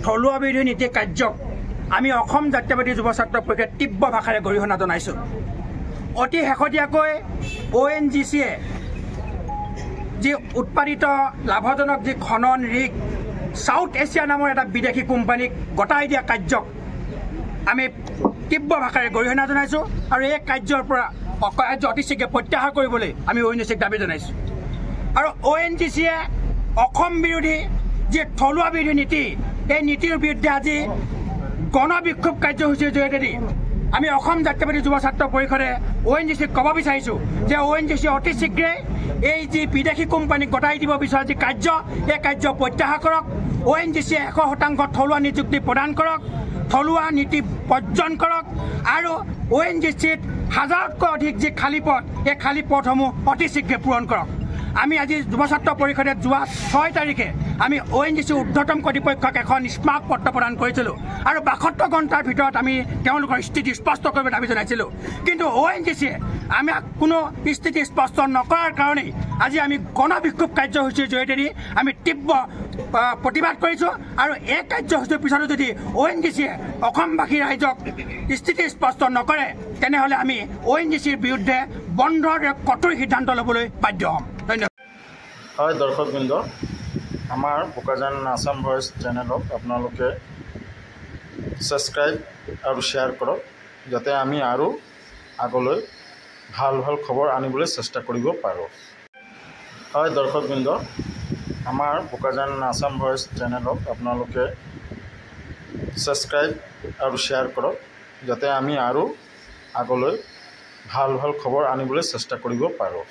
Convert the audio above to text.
থলুৱা বিৰোধী নীতি কাৰ্যক আমি অসম জাতীয়বাদী যুৱ ছাত্ৰ পৰিষদে তীব্ৰ ভাষাৰে গৰিহণা জনাইছোঁ। অতি শেহতীয়াকৈ ONGCয়ে যি উৎপাদিত লাভজনক যি খনন ৰিগ সাউথ এছিয়া নামৰ এটা বিদেশী কোম্পানীক গতাই দিয়া কাৰ্যক আমি তীব্ৰ ভাষাৰে গৰিহণা জনাইছোঁ আৰু এই কাৰ্যৰ পৰা অতি শীঘ্ৰে প্ৰত্যাহাৰ কৰিবলৈ আমি ONGCক দাবী জনাইছোঁ। আৰু ONGCয়ে অসম বিৰোধী যি থলুৱা বিৰোধী নীতি এই নীতিৰ বিৰুদ্ধে আজি গণবিক্ষোভ কাৰ্যসূচীৰ জৰিয়তে আমি অসম জাতীয়বাদী যুৱ ছাত্ৰ পৰিষদে ONGCক ক'ব বিচাৰিছোঁ যে ONGC অতি শীঘ্ৰে এই যি বিদেশী কোম্পানীক গতাই দিব বিচৰা যি কাৰ্য এই কাৰ্য প্ৰত্যাহাৰ কৰক। ONGCয়ে 100% থলুৱা নিযুক্তি প্ৰদান কৰক, থলুৱা নীতি বৰ্জন কৰক আৰু ONGCত হাজাৰতকৈ অধিক যি খালী পদ এই খালী পদসমূহ অতি শীঘ্ৰে পূৰণ কৰক। আমি আজি যুৱ ছাত্ৰ পৰিষদে যোৱা 6 তাৰিখে আমি ONGC ঊৰ্ধ্বতম কৰ্তৃপক্ষক এখন স্মাৰক পত্ৰ প্ৰদান কৰিছিলোঁ আৰু 72 ঘণ্টাৰ ভিতৰত আমি তেওঁলোকৰ স্থিতি স্পষ্ট কৰিব দাবী জনাইছিলোঁ। কিন্তু ONGCয়ে আমাক কোনো স্থিতি স্পষ্ট নকৰাৰ কাৰণেই আজি আমি গণবিক্ষোভ কাৰ্যসূচীৰ জৰিয়তে আমি তীব্ৰ প্ৰতিবাদ কৰিছোঁ আৰু এই কাৰ্যসূচীৰ পিছতো যদি ONGCয়ে অসমবাসী ৰাইজক স্থিতি স্পষ্ট নকৰে তেনেহ'লে আমি ONGCৰ বিৰুদ্ধে বন্ধৰ কঠোৰ সিদ্ধান্ত ল'বলৈ বাধ্য হ'ম। ধন্যবাদ। হয় দৰ্শকবৃন্দ, আমাৰ বোকাজান আছাম ভইচ চেনেলক আপোনালোকে ছাবস্ক্ৰাইব আৰু শ্বেয়াৰ কৰক যাতে আমি আৰু আগলৈ ভাল ভাল খবৰ আনিবলৈ চেষ্টা কৰিব পাৰোঁ। হয় দৰ্শকবৃন্দ, আমাৰ বোকাজান আছাম ভইচ চেনেলক আপোনালোকে ছাবস্ক্ৰাইব আৰু শ্বেয়াৰ কৰক যাতে আমি আৰু আগলৈ ভাল ভাল খবৰ আনিবলৈ চেষ্টা কৰিব পাৰোঁ।